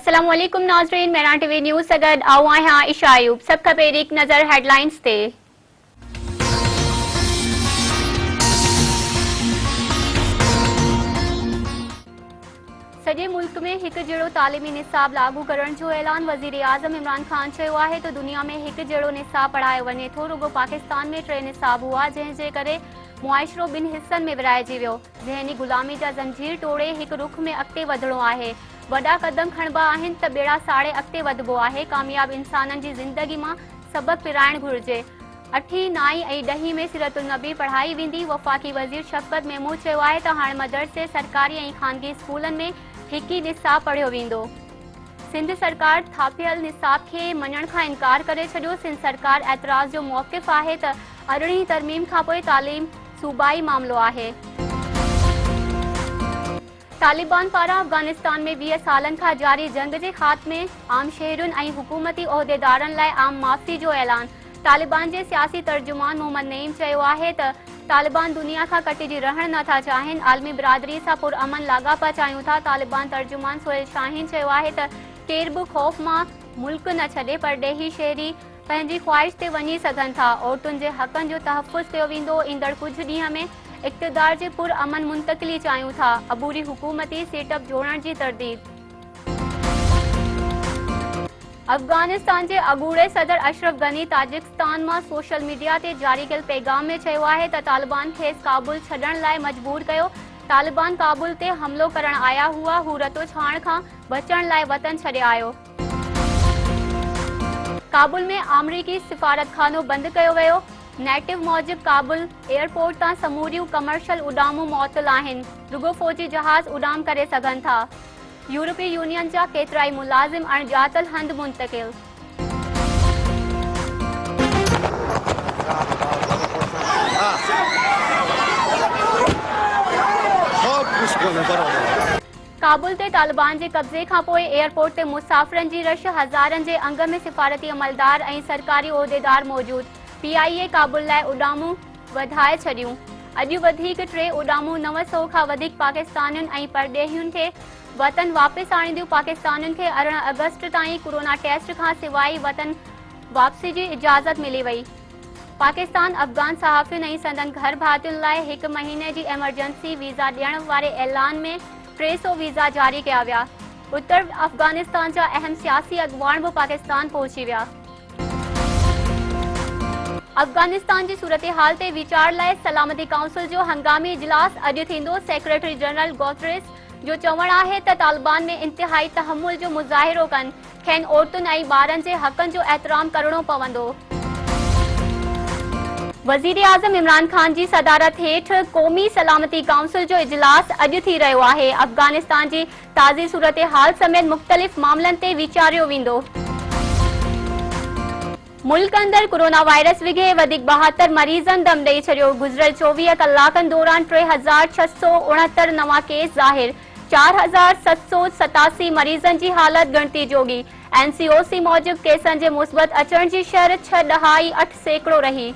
अस्सलामुअलैकुम नाज़रीन, मेरा टीवी न्यूज़ सगद आओ आया इशायूब। सब खबर एक नज़र हेडलाइंस ते। सॼे मुल्क में हिकु जहिड़ो तालीमी निसाब लागू करण जो ऐलान वज़ीर आज़म इमरान ख़ान चयो आहे त दुनिया में हिकु जहिड़ो निसाब पढ़ायो वञे थो। रुगो पाकिस्तान में 3 निसाब हुआ, जंहिंजे करे मुआशिरो ॿिनि हिस्सनि में विराइजी वियो। ज़हनी गुलामी जा ज़ंजीर तोड़े हिकु रुख में अॻिते वधिणो आहे। वॾा क़दम खणबा आहिनि त ॿेड़ा साड़े अॻिते वधिबो आहे। कामयाब इंसाननि जी ज़िंदगी मां सबक़ पिराइणु घुरिजे। 8हीं, 9हीं ऐं 10हीं में सीरतुल नबी पढ़ाई वेंदी। वफ़ाक़ी वज़ीर शफ़क़त महमूद चयो आहे त हाणे मदरसे सरकारी ऐं ख़ानगी स्कूलनि में हिकु ई निसाब पढ़ियो वेंदो। सिंध सरकार थापियल निसाब खे मञण खां इनकार करे छॾियो। सिंध सरकार एतराज़ जो मौक़िफ़ आहे त 18हीं तरमीम खां पोइ तालीम सूबाई मामिलो आहे। तालिबान पारां अफ़गानिस्तान में 20 सालनि खां जारी जंग जे ख़ात्मे, आम शहरुनि ऐं हुकूमती उहिदेदारनि लाइ आम माफ़ी जो ऐलान। तालिबान जे सियासी तर्जुमान मोहम्मद नईम चयो आहे त तालिबान दुनिया खां कटिजी रहण नथा चाहिनि, आलमी बिरादरी सां पुरअमन लाॻापा चाहियूं था। तालिबान तर्जुमान सोहेल शाहीन चयो आहे त केर बि ख़ौफ़ मां मुल्क न छॾे, पर ॾेही शहरी पंहिंजी ख़्वाहिश ते वञी सघनि था। औरतुनि जे हक़नि जो तहफ़्फ़ुज़ कयो वेंदो। ईंदड़ कुझु ॾींहं में इक़्तिदार जे पुरअमन मुंतक़िली चाहियूं था। अबूरी हुकूमती सेटअप जोड़ण जी तरदीद। अफ़गानिस्तान जे अॻूणे सदर अशरफ गनी ताजिकिस्तान मां सोशल मीडिया ते जारी कयल पैगाम में चयो आहे त तालिबान खेसि काबुल छॾण लाइ मजबूर कयो। तालिबान काबुल ते हमिलो करण आया हुआ, हू रतो छाण खां बचण लाइ वतन छॾे आयो। काबुल में अमरीकी सिफ़ारतखानो बंदि कयो वियो। नेटिव मूजिब काबुल एयरपोर्ट तां समूरियूं कमर्शियल उॾामूं मुअत्तल आहिनि। रुगो फ़ौजी जहाज़ उॾाम करे सघनि था। यूरोपीय यूनियन जा केतिराई मुलाज़िम अणॼातल हंधि मुंतक़िल। काबुल ते तालिबान जे कब्ज़े खां पोइ एयरपोर्ट ते मुसाफ़िरनि जी रश, हज़ारनि जे अंग में सिफ़ारती अमलदार ऐं सरकारी उहिदेदार मौजूद। PIA काबुल लाइ उॾामूं वधाए छॾियूं। अॼु वधीक 3 उॾामूं 900 खां वधीक पाकिस्तानियुनि ऐं परॾेहियुनि खे वतन वापसि आणींदियूं। पाकिस्तानियुनि खे 18 अगस्त ताईं कोरोना टेस्ट खां सवाइ वतन वापसी जी इजाज़त मिली वई। पाकिस्तान अफ़गान सहाफ़ियुनि ऐं संदनि घर भातियुनि लाइ 1 महीने जी एमरजेंसी वीज़ा ॾियण वारे ऐलान में 300 वीज़ा जारी कया विया। उत्तर अफ़गानिस्तान जा अहम सियासी अॻुवान बि पाकिस्तान पहुची विया। अफ़गानिस्तान जी सूरत-ए-हाल ते वीचार लाइ सलामती काउंसिल जो हंगामी इजलास अॼु थींदो। सेक्रेटरी जनरल गुतरेस जो चवणु आहे त तालिबान में इंतिहाई तहमुल जो मुज़ाहिरो कनि, खेनि औरतुनि ऐं ॿारनि जे हक़नि जो एहतराम करणो पवंदो। वज़ीर आज़म इमरान ख़ान जी सदारत हेठि क़ौमी सलामती काउंसिल जो इजलास अॼु थी रहियो आहे। अफ़गानिस्तान जी ताज़ी सूरत-ए-हाल समेत मुख़्तलिफ़ मामलनि ते वीचारियो वेंदो। मुल्क अंदर कोरोना वायरस विघे वधीक 72 मरीज़नि दम ॾेई छॾियो। गुज़िरियल 24 कलाकनि दौरान 3669 नवां केस ज़ाहिर। 4787 मरीज़नि जी हालत ॻणिती जोगी। NCOC मूजिब केसनि जे मुस्बत अचण जी शरह 6.8% रही।